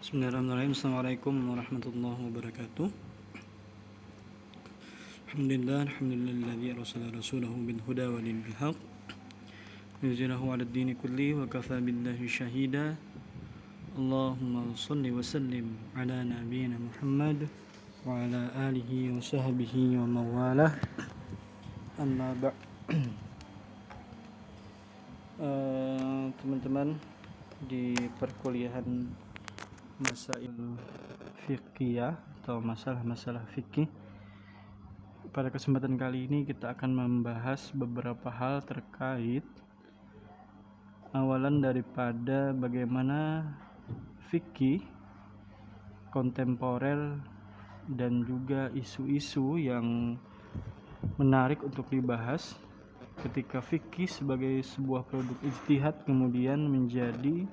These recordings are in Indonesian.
Bismillahirrahmanirrahim. Assalamualaikum warahmatullahi wabarakatuh. Alhamdulillahilladzi arsala rasulahu bil huda wa dinil haq liyuzhirahu 'alad dini kulli wa kafa billahi shahida. Allahumma shalli wa sallim ala nabiyyina Muhammad wa ala alihi wa sahbihi wa mawalah. Amma ba'd. Teman-teman, di perkuliahan masail fikih atau masalah-masalah fikih, pada kesempatan kali ini kita akan membahas beberapa hal terkait awalan daripada bagaimana fikih kontemporer dan juga isu-isu yang menarik untuk dibahas ketika fikih sebagai sebuah produk ijtihad kemudian menjadi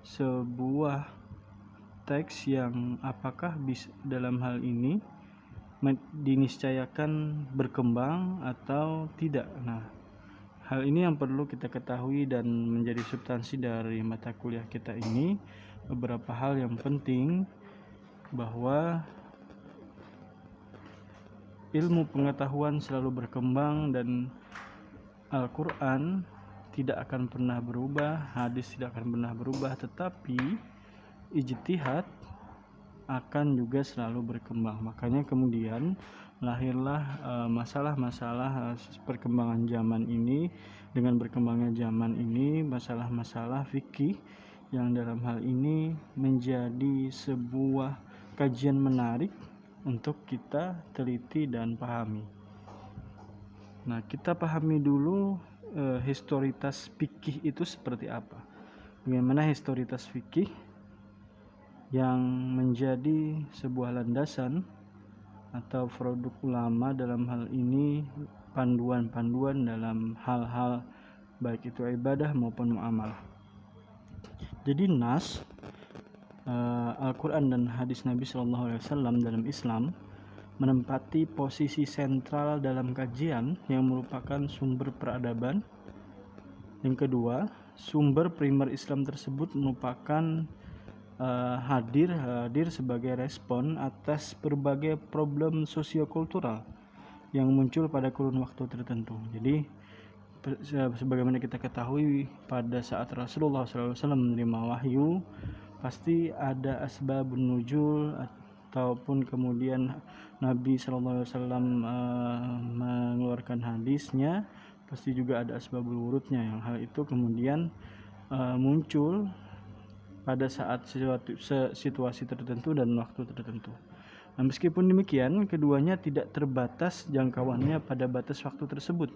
sebuah teks yang apakah bisa dalam hal ini diniscayakan berkembang atau tidak. Nah, hal ini yang perlu kita ketahui dan menjadi substansi dari mata kuliah kita ini. Beberapa hal yang penting, bahwa ilmu pengetahuan selalu berkembang dan Al-Quran tidak akan pernah berubah, hadis tidak akan pernah berubah, tetapi ijtihad akan juga selalu berkembang. Makanya kemudian lahirlah masalah-masalah perkembangan zaman ini. Dengan berkembangnya zaman ini, masalah-masalah fikih yang dalam hal ini menjadi sebuah kajian menarik untuk kita teliti dan pahami. Nah, kita pahami dulu historitas fikih itu seperti apa. Bagaimana historitas fikih yang menjadi sebuah landasan atau produk ulama dalam hal ini, panduan-panduan dalam hal-hal baik itu ibadah maupun muamalah. Jadi nas Al-Quran dan hadis Nabi SAW dalam Islam menempati posisi sentral dalam kajian yang merupakan sumber peradaban. Yang kedua, sumber primer Islam tersebut merupakan hadir sebagai respon atas berbagai problem sosiokultural yang muncul pada kurun waktu tertentu. Jadi sebagaimana kita ketahui, pada saat Rasulullah SAW menerima wahyu, pasti ada asbabun nuzul, ataupun kemudian Nabi SAW mengeluarkan hadisnya, pasti juga ada asbabul wurudnya, yang hal itu kemudian muncul pada saat situasi tertentu dan waktu tertentu. Nah, meskipun demikian, keduanya tidak terbatas jangkauannya pada batas waktu tersebut.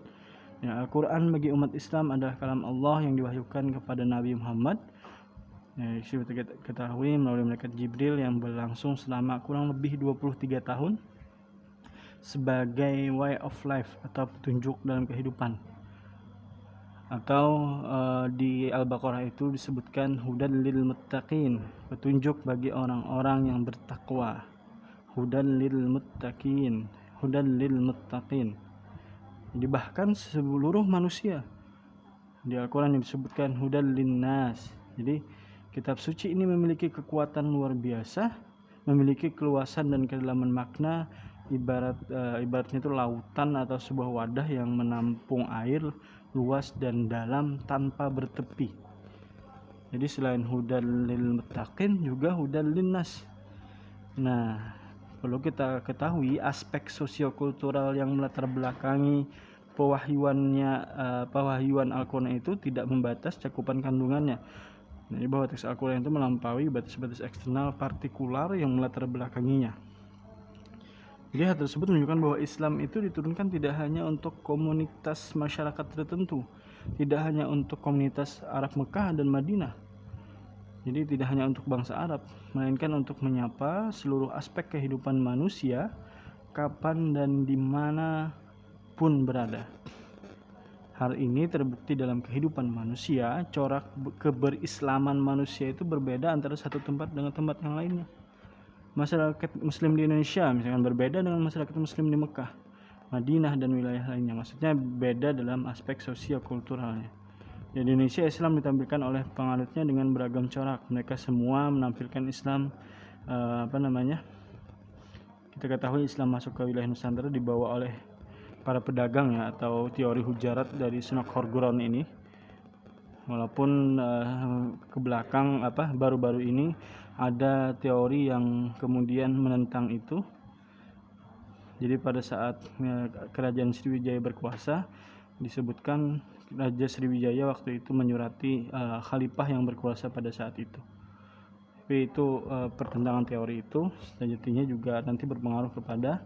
Ya, Al-Quran bagi umat Islam adalah kalam Allah yang diwahyukan kepada Nabi Muhammad. Ya, kita ketahui melalui malaikat Jibril yang berlangsung selama kurang lebih 23 tahun sebagai way of life atau petunjuk dalam kehidupan. Atau di Al-Baqarah itu disebutkan hudan lil muttaqin, petunjuk bagi orang-orang yang bertakwa. Hudan lil muttaqin, hudan lil muttaqin. Jadi bahkan seluruh manusia. Di Al-Quran disebutkan hudan linnas. Jadi kitab suci ini memiliki kekuatan luar biasa, memiliki keluasan dan kedalaman makna. Ibaratnya itu lautan atau sebuah wadah yang menampung air luas dan dalam tanpa bertepi. Jadi selain hudan lil muttaqin juga hudan linnas. Nah, perlu kita ketahui aspek sosiokultural yang melatar belakangi pewahyuan Al-Quran itu tidak membatas cakupan kandungannya. Jadi bahwa teks Al-Quran itu melampaui batas-batas eksternal partikular yang melatar belakanginya. Jadi hal tersebut menunjukkan bahwa Islam itu diturunkan tidak hanya untuk komunitas masyarakat tertentu, tidak hanya untuk komunitas Arab Mekah dan Madinah. Jadi tidak hanya untuk bangsa Arab, melainkan untuk menyapa seluruh aspek kehidupan manusia kapan dan dimana pun berada. Hal ini terbukti dalam kehidupan manusia. Corak keberislaman manusia itu berbeda antara satu tempat dengan tempat yang lainnya. Masyarakat Muslim di Indonesia misalkan berbeda dengan masyarakat Muslim di Mekah, Madinah dan wilayah lainnya. Maksudnya beda dalam aspek sosiokulturalnya. Di Indonesia, Islam ditampilkan oleh penganutnya dengan beragam corak. Mereka semua menampilkan Islam kita ketahui Islam masuk ke wilayah Nusantara dibawa oleh para pedagang ya, atau teori hujarat dari Sunok Horguron ini. Walaupun ke belakang baru-baru ini ada teori yang kemudian menentang itu. Jadi pada saat kerajaan Sriwijaya berkuasa, disebutkan Raja Sriwijaya waktu itu menyurati khalifah yang berkuasa pada saat itu. Tapi itu pertentangan teori itu sejatinya juga nanti berpengaruh kepada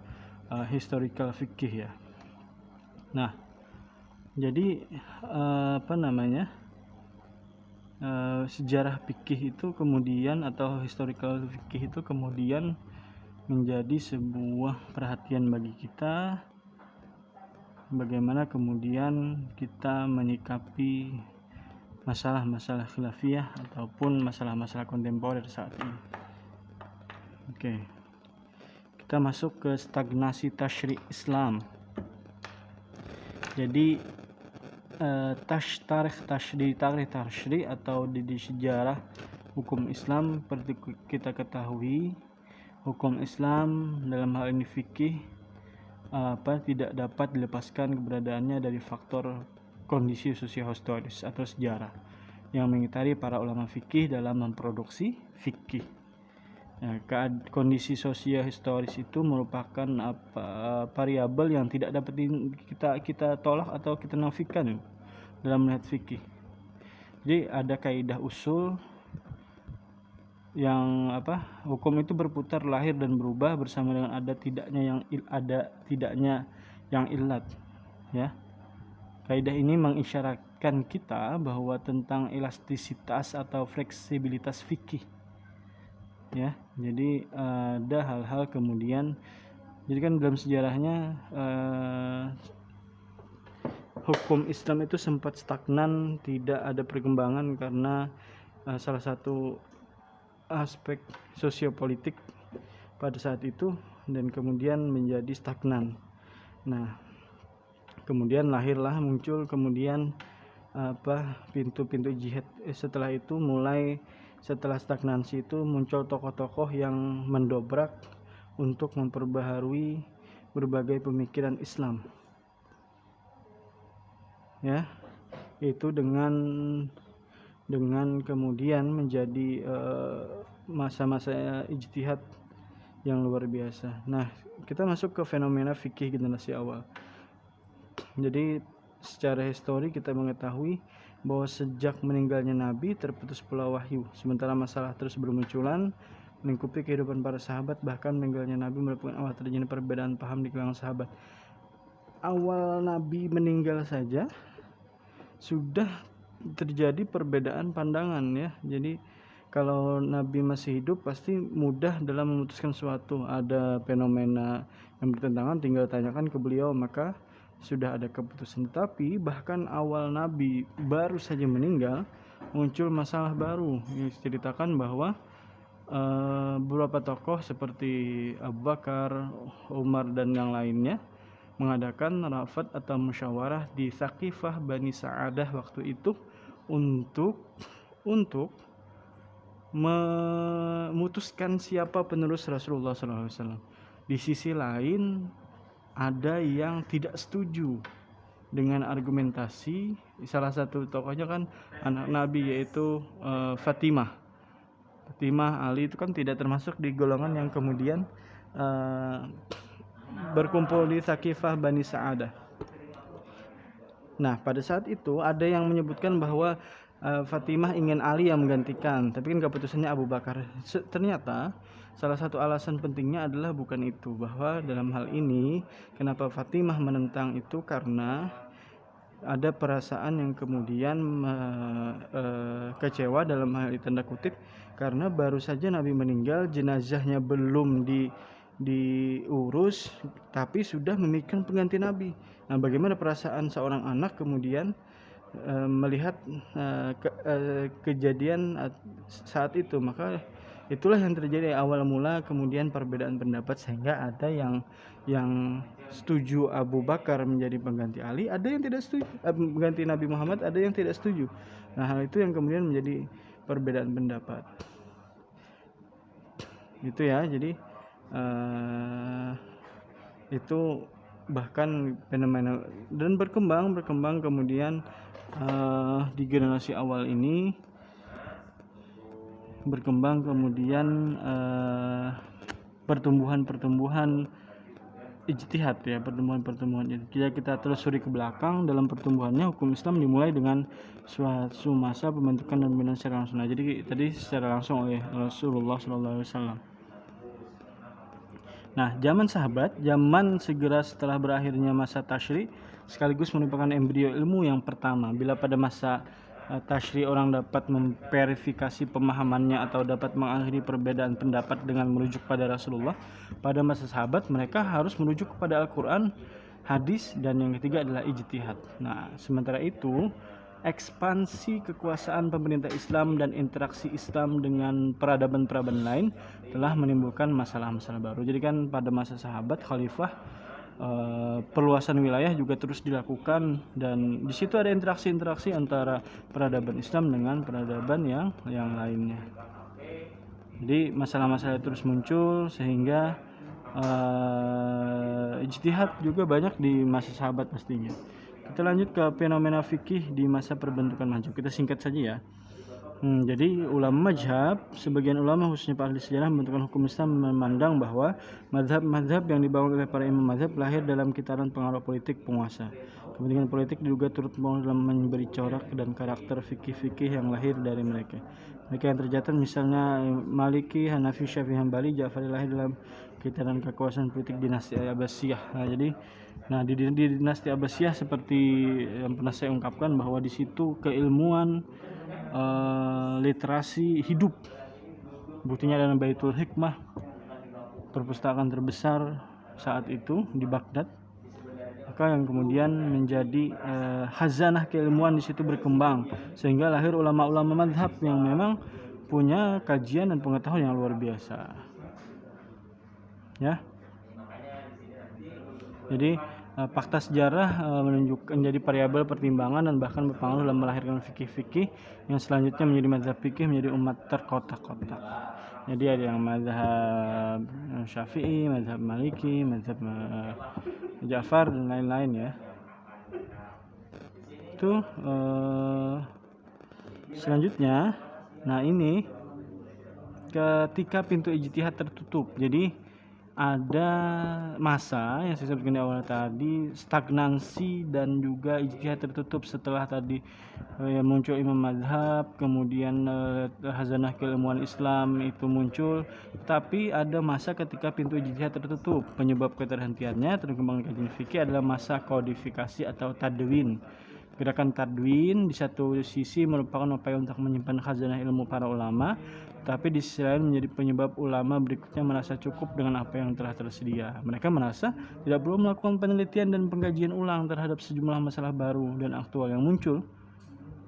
historical fikih ya. Nah, jadi sejarah fikih itu kemudian, atau historical fikih itu kemudian menjadi sebuah perhatian bagi kita, bagaimana kemudian kita menyikapi masalah-masalah khilafiyah ataupun masalah-masalah kontemporer saat ini. Oke. Kita masuk ke stagnasi tasyri' Islam. Jadi tarikh tasyri' atau di sejarah hukum Islam, seperti kita ketahui, hukum Islam dalam hal ini fikih tidak dapat dilepaskan keberadaannya dari faktor kondisi sosiohistoris atau sejarah yang mengitari para ulama fikih dalam memproduksi fikih. Nah, kondisi sosiohistoris itu merupakan variabel yang tidak dapat kita tolak atau kita nafikan dalam melihat fikih. Jadi ada kaidah usul yang hukum itu berputar, lahir dan berubah bersama dengan ada tidaknya yang ilat ya. Kaidah ini mengisyaratkan kita bahwa tentang elastisitas atau fleksibilitas fikih ya. Jadi ada hal-hal kemudian, jadi kan dalam sejarahnya hukum Islam itu sempat stagnan, tidak ada perkembangan karena salah satu aspek sosiopolitik pada saat itu, dan kemudian menjadi stagnan. Nah, kemudian muncul kemudian pintu-pintu jihad. Setelah itu setelah stagnansi itu muncul tokoh-tokoh yang mendobrak untuk memperbaharui berbagai pemikiran Islam ya, itu dengan kemudian menjadi masa-masa ijtihad yang luar biasa. Nah, kita masuk ke fenomena fikih generasi awal. Jadi secara histori kita mengetahui bahwa sejak meninggalnya Nabi terputus pula wahyu, sementara masalah terus bermunculan melingkupi kehidupan para sahabat. Bahkan meninggalnya Nabi merupakan awal terjadi perbedaan paham di kalangan sahabat. Awal Nabi meninggal saja sudah terjadi perbedaan pandangan ya. Jadi kalau Nabi masih hidup pasti mudah dalam memutuskan sesuatu. Ada fenomena yang bertentangan, tinggal tanyakan ke beliau, maka sudah ada keputusan. Tapi bahkan awal Nabi baru saja meninggal, muncul masalah baru yang diceritakan bahwa beberapa tokoh seperti Abu Bakar, Umar dan yang lainnya mengadakan rafat atau musyawarah di Saqifah Bani Sa'adah waktu itu untuk memutuskan siapa penerus Rasulullah SAW. Di sisi lain ada yang tidak setuju dengan argumentasi salah satu tokohnya kan anak Nabi, yaitu Fatimah Ali itu kan tidak termasuk di golongan yang kemudian berkumpul di Saqifah Bani Sa'adah. Nah, pada saat itu ada yang menyebutkan bahwa Fatimah ingin Ali yang menggantikan, tapi kan keputusannya Abu Bakar. Ternyata salah satu alasan pentingnya adalah bukan itu, bahwa dalam hal ini kenapa Fatimah menentang itu karena ada perasaan yang kemudian kecewa dalam hal tanda kutip, karena baru saja Nabi meninggal, jenazahnya belum diurus, tapi sudah memikirkan pengganti Nabi. Nah, bagaimana perasaan seorang anak kemudian melihat kejadian saat itu? Maka Itulah yang terjadi awal mula kemudian perbedaan pendapat, sehingga ada yang setuju Abu Bakar menjadi pengganti Ali, ada yang tidak setuju pengganti Nabi Muhammad, ada yang tidak setuju. Nah, hal itu yang kemudian menjadi perbedaan pendapat. Itu ya, jadi itu bahkan fenomena dan berkembang kemudian di generasi awal ini berkembang kemudian pertumbuhan ijtihad ya, pertumbuhan jika kita telusuri ke belakang dalam pertumbuhannya, hukum Islam dimulai dengan suatu masa pembentukan dan pembinaan secara langsung. Nah, jadi tadi secara langsung oleh Rasulullah SAW. Nah, zaman sahabat, zaman segera setelah berakhirnya masa tasyri, sekaligus merupakan embrio ilmu yang pertama. Bila pada masa tasyri orang dapat memverifikasi pemahamannya atau dapat mengakhiri perbedaan pendapat dengan merujuk pada Rasulullah, pada masa sahabat mereka harus merujuk kepada Al-Quran, hadis, dan yang ketiga adalah ijtihad. Nah, sementara itu ekspansi kekuasaan pemerintah Islam dan interaksi Islam dengan peradaban-peradaban lain telah menimbulkan masalah-masalah baru. Jadi kan pada masa sahabat khalifah perluasan wilayah juga terus dilakukan, dan di situ ada interaksi antara peradaban Islam dengan peradaban yang lainnya. Jadi masalah-masalah terus muncul sehingga ijtihad juga banyak di masa sahabat pastinya. Kita lanjut ke fenomena fikih di masa perbentukan mazhab. Kita singkat saja ya. Jadi ulama mazhab, sebagian ulama khususnya para ahli sejarah pembentukan hukum Islam memandang bahwa mazhab-mazhab yang dibangun oleh para imam mazhab lahir dalam kitaran pengaruh politik penguasa. Kepentingan politik diduga turut membangun dalam memberi corak dan karakter fikih-fikih yang lahir dari mereka. Mereka yang tercatat misalnya Maliki, Hanafi, Syafi'i, Hambali, Ja'fari lahir dalam kitaran kekuasaan politik dinasti Abbasiyah. Nah, di dinasti Abbasiyah seperti yang pernah saya ungkapkan bahwa di situ keilmuan literasi hidup. Buktinya dalam Baitul Hikmah, perpustakaan terbesar saat itu di Baghdad. Maka yang kemudian menjadi khazanah keilmuan di situ berkembang sehingga lahir ulama-ulama mazhab yang memang punya kajian dan pengetahuan yang luar biasa. Ya. Jadi fakta sejarah menunjukkan jadi variabel pertimbangan dan bahkan berpengaruh dalam melahirkan fikih-fikih yang selanjutnya menjadi mazhab fikih, menjadi umat terkotak-kotak. Jadi ada yang mazhab Syafi'i, mazhab Maliki, mazhab Ja'far dan lain-lain ya. Itu selanjutnya, nah ini ketika pintu ijtihad tertutup. Jadi ada masa yang saya sebutkan di awal tadi, stagnansi dan juga ijtihad tertutup setelah tadi muncul imam mazhab, kemudian khazanah keilmuan Islam itu muncul, tapi ada masa ketika pintu ijtihad tertutup. Penyebab keterhentiannya terkembangnya kajian fikih adalah masa kodifikasi atau tadwin. Gerakan tadwin di satu sisi merupakan upaya untuk menyimpan khazanah ilmu para ulama, tapi di sisi lain menjadi penyebab ulama berikutnya merasa cukup dengan apa yang telah tersedia. Mereka merasa tidak perlu melakukan penelitian dan pengkajian ulang terhadap sejumlah masalah baru dan aktual yang muncul.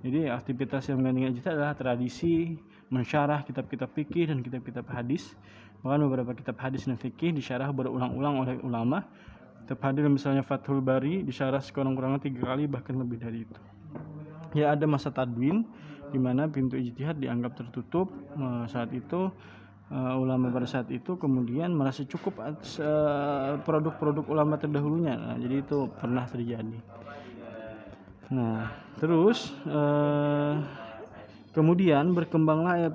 Jadi aktivitas yang menggantikan ijtihad adalah tradisi mensyarah kitab-kitab fikih dan kitab-kitab hadis. Bahkan beberapa kitab hadis dan fikih disyarah berulang-ulang oleh ulama. Kitab hadis misalnya Fathul Bari disyarah sekurang-kurangnya 3 kali, bahkan lebih dari itu. Ya, ada masa tadwin di mana pintu ijtihad dianggap tertutup. Saat itu ulama pada saat itu kemudian merasa cukup produk-produk ulama terdahulunya. Nah, jadi itu pernah terjadi. Nah, terus kemudian berkembanglah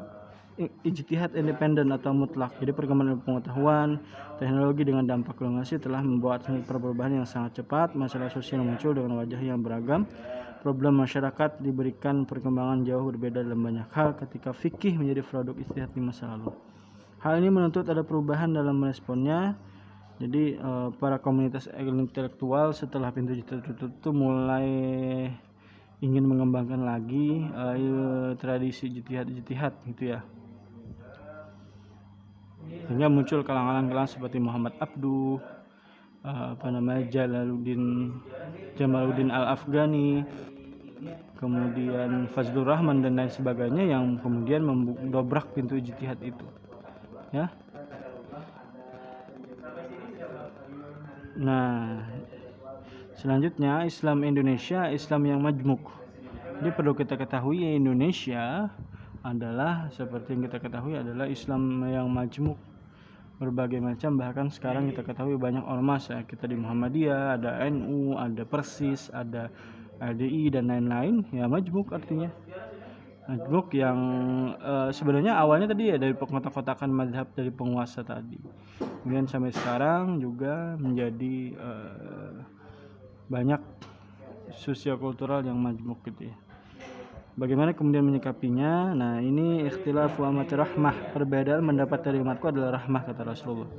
ijtihad independen atau mutlak. Jadi perkembangan pengetahuan, teknologi dengan dampak globalisasi telah membuat perubahan yang sangat cepat. Masalah sosial muncul dengan wajah yang beragam. Problem masyarakat diberikan perkembangan jauh berbeda dalam banyak hal ketika fikih menjadi produk ijtihad di masa lalu. Hal ini menuntut ada perubahan dalam responnya. Jadi para komunitas intelektual setelah pintu ijtihad tertutup mulai ingin mengembangkan lagi tradisi ijtihad gitu ya. Sehingga muncul kalangan-kalangan seperti Muhammad Abduh, Jamaluddin Al-Afghani, kemudian Fazlur Rahman dan lain sebagainya yang kemudian mendobrak pintu ijtihad itu. ya. Nah, selanjutnya Islam Indonesia, Islam yang majmuk. Jadi perlu kita ketahui Indonesia adalah seperti yang kita ketahui adalah Islam yang majmuk, berbagai macam, bahkan sekarang kita ketahui banyak ormas ya, kita di Muhammadiyah, ada NU, ada Persis, ada ADI dan lain-lain, ya majmuk artinya. Majmuk yang sebenarnya awalnya tadi ya dari pengkotak-kotakan mazhab dari penguasa tadi, kemudian sampai sekarang juga menjadi banyak sosiokultural yang majmuk gitu ya. Bagaimana kemudian menyikapinya? Nah, ini ikhtilaf wa amat rahmah, perbedaan pendapat dari umatku adalah rahmah, kata Rasulullah.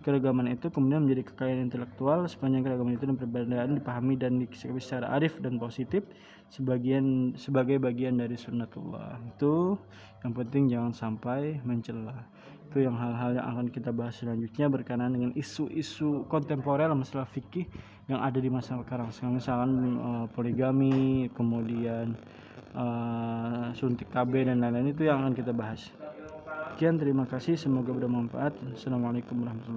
Keragaman itu kemudian menjadi kekayaan intelektual, sepanjang keragaman itu dan perbedaan dipahami dan disikapi secara arif dan positif sebagai bagian dari sunnatullah. Itu yang penting, jangan sampai mencela. Itu yang hal-hal yang akan kita bahas selanjutnya berkenaan dengan isu-isu kontemporer masalah fikih yang ada di masa sekarang. Misalkan poligami, kemudian suntik KB dan lain-lain, itu yang akan kita bahas. Sekian, terima kasih, semoga bermanfaat. Assalamualaikum warahmatullahi wabarakatuh.